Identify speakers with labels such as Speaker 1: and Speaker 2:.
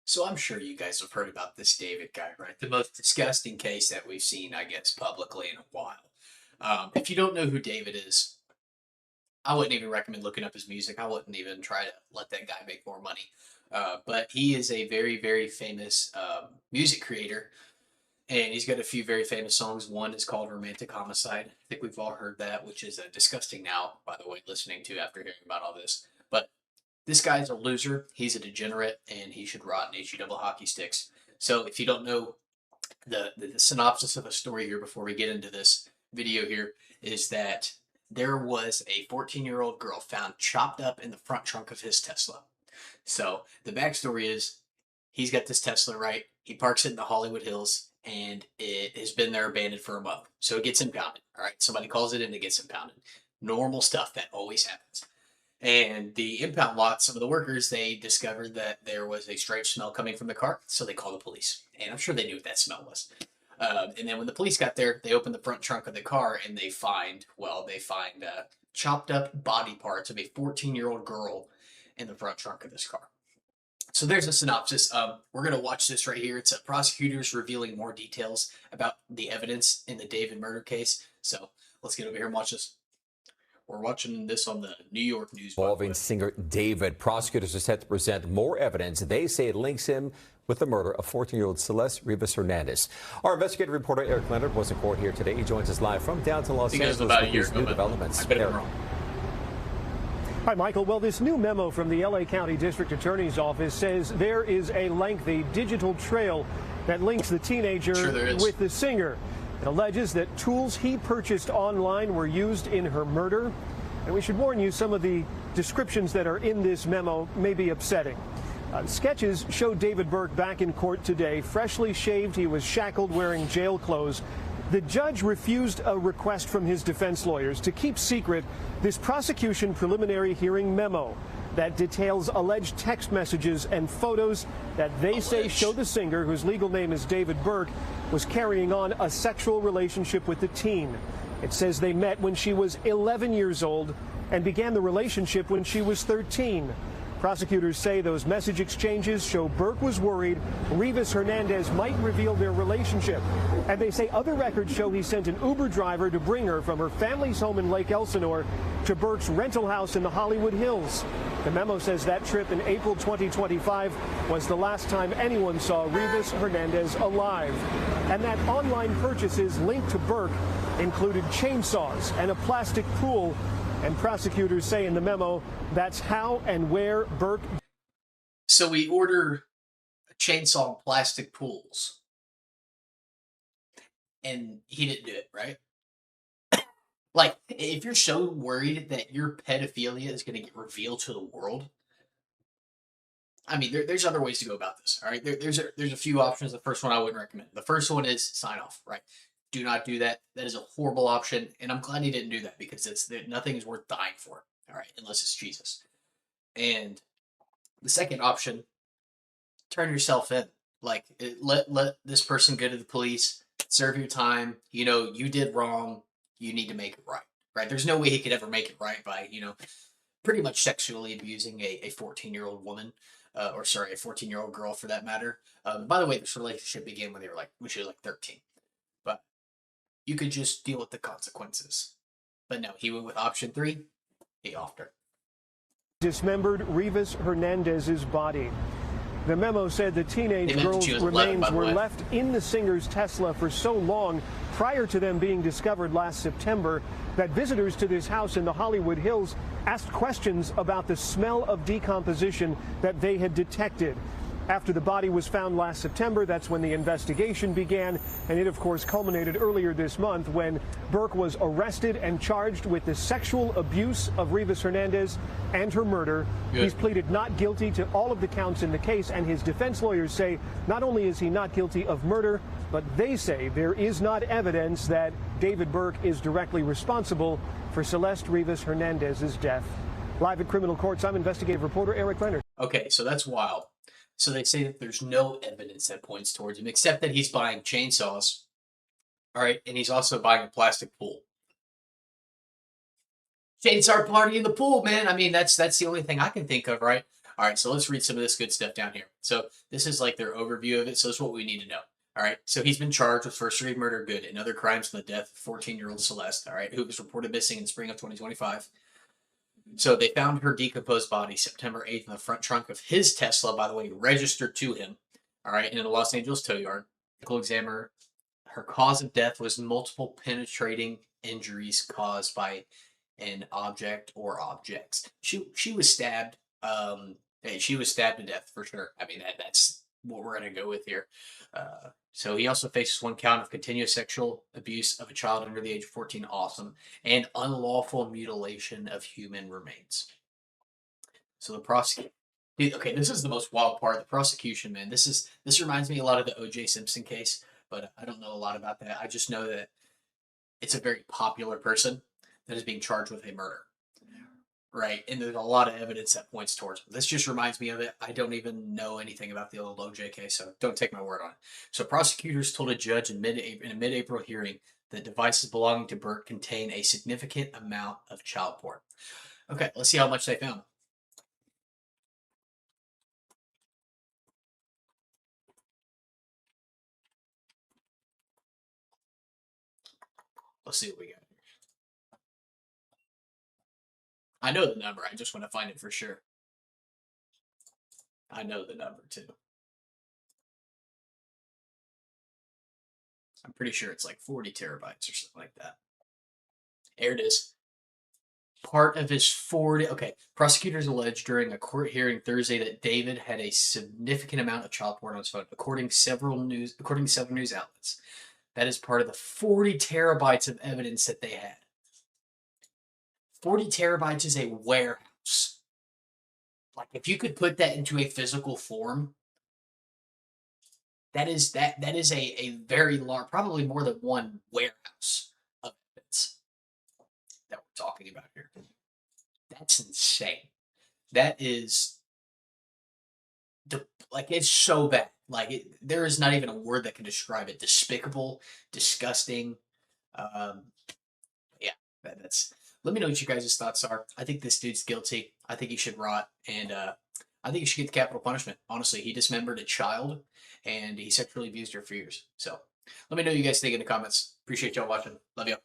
Speaker 1: So I'm sure you guys have heard about this David guy, right? The most disgusting case that we've seen, I guess, publicly in a while. If you don't know who David is, I wouldn't even recommend looking up his music. I wouldn't even try to let that guy make more money. But he is a very, very famous music creator, and he's got a few very famous songs. One is called Romantic Homicide. I think we've all heard that, which is disgusting now, by the way, listening to after hearing about all this. But this guy's a loser. He's a degenerate, and he should rot in HE double hockey sticks. So if you don't know the synopsis of the story here before we get into this video here is that there was a 14-year-old girl found chopped up in the front trunk of his Tesla. So the backstory is he's got this Tesla, right? He parks it in the Hollywood Hills, and it has been there abandoned for a month. So it gets impounded. All right. Somebody calls it in, it gets impounded. Normal stuff that always happens. And the impound lot, some of the workers, they discovered that there was a strange smell coming from the car. So they called the police. And I'm sure they knew what that smell was. And then when the police got there, they opened the front trunk of the car and they find chopped up body parts of a 14-year-old girl in the front trunk of this car. So there's a synopsis. We're going to watch this right here. It's prosecutors revealing more details about the evidence in the David murder case. So let's get over here and watch this. We're watching this on the New York News.
Speaker 2: Involving singer David. Prosecutors are set to present more evidence. They say it links him with the murder of 14-year-old Celeste Rivas Hernandez. Our investigative reporter Eric Leonard was in court here today. He joins us live from downtown Los Angeles with these new developments.
Speaker 3: Hi, Michael. Well, this new memo from the LA County District Attorney's Office says there is a lengthy digital trail that links the teenager with the singer. It alleges that tools he purchased online were used in her murder. And we should warn you, some of the descriptions that are in this memo may be upsetting. Sketches show David Burke back in court today, freshly shaved. He was shackled, wearing jail clothes. The judge refused a request from his defense lawyers to keep secret this prosecution preliminary hearing memo that details alleged text messages and photos that they say show the singer, whose legal name is David Burke, was carrying on a sexual relationship with the teen. It says they met when she was 11 years old and began the relationship when she was 13. Prosecutors say those message exchanges show Burke was worried Rivas Hernandez might reveal their relationship. And they say other records show he sent an Uber driver to bring her from her family's home in Lake Elsinore to Burke's rental house in the Hollywood Hills. The memo says that trip in April 2025 was the last time anyone saw Rivas Hernandez alive. And that online purchases linked to Burke included chainsaws and a plastic pool. And prosecutors say in the memo that's how and where Burke.
Speaker 1: So we order a chainsaw and plastic pools. And he didn't do it, right? Like, if you're so worried that your pedophilia is going to get revealed to the world, I mean, there's other ways to go about this, all right? There's a few options. The first one I wouldn't recommend. The first one is sign off, right? Do not do that. That is a horrible option, and I'm glad he didn't do that because nothing is worth dying for, all right, unless it's Jesus. And the second option, turn yourself in. Like, let this person go to the police, serve your time. You know, you did wrong. You need to make it right, right? There's no way he could ever make it right by, pretty much sexually abusing a 14-year-old woman, a 14-year-old girl for that matter. By the way, this relationship began when she was like 13. But you could just deal with the consequences. But no, he went with option 3. He offed her.
Speaker 3: Dismembered Rivas Hernandez's body. The memo said the teenage girl's remains were left in the singer's Tesla for so long prior to them being discovered last September that visitors to this house in the Hollywood Hills asked questions about the smell of decomposition that they had detected. After the body was found last September, that's when the investigation began, and it, of course, culminated earlier this month when Burke was arrested and charged with the sexual abuse of Rivas Hernandez and her murder. Good. He's pleaded not guilty to all of the counts in the case, and his defense lawyers say not only is he not guilty of murder, but they say there is not evidence that David Burke is directly responsible for Celeste Rivas Hernandez's death. Live at criminal courts, I'm investigative reporter Eric Leonard.
Speaker 1: Okay, so that's wild. So they say that there's no evidence that points towards him, except that he's buying chainsaws, all right, and he's also buying a plastic pool. Chainsaw party in the pool, man. I mean, that's the only thing I can think of, right? All right, so let's read some of this good stuff down here. So this is like their overview of it. So this is what we need to know. All right, so he's been charged with first-degree murder, good, and other crimes from the death of 14-year-old Celeste, all right, who was reported missing in the spring of 2025. So they found her decomposed body September 8th in the front trunk of his Tesla, by the way, registered to him, all right, in a Los Angeles tow yard. Medical examiner, her cause of death was multiple penetrating injuries caused by an object or objects. She was stabbed. She was stabbed to death for sure. I mean, that's what we're gonna go with here. So he also faces one count of continuous sexual abuse of a child under the age of 14, awesome, and unlawful mutilation of human remains. So the prosecution. Okay, this is the most wild part. The prosecution, man. This reminds me a lot of the O.J. Simpson case, but I don't know a lot about that. I just know that it's a very popular person that is being charged with a murder. Right, and there's a lot of evidence that points towards it. This just reminds me of it. I don't even know anything about the old OJ case, so don't take my word on it. So prosecutors told a judge in a mid-April hearing that devices belonging to Burt contain a significant amount of child porn. Okay, let's see how much they found. Let's see what we got. I know the number. I just want to find it for sure. I know the number too. I'm pretty sure it's like 40 terabytes or something like that. There it is. Part of his 40. Okay, prosecutors alleged during a court hearing Thursday that David had a significant amount of child porn on his phone, according to several news outlets. That is part of the 40 terabytes of evidence that they had. 40 terabytes is a warehouse. Like, if you could put that into a physical form, that is a very large, probably more than one warehouse of evidence that we're talking about here. That's insane. That is like, it's so bad. Like, there is not even a word that can describe it. Despicable, disgusting. Yeah, that's. Let me know what you guys' thoughts are. I think this dude's guilty. I think he should rot, and I think he should get the capital punishment. Honestly, he dismembered a child, and he sexually abused her for years. So let me know what you guys think in the comments. Appreciate y'all watching. Love you.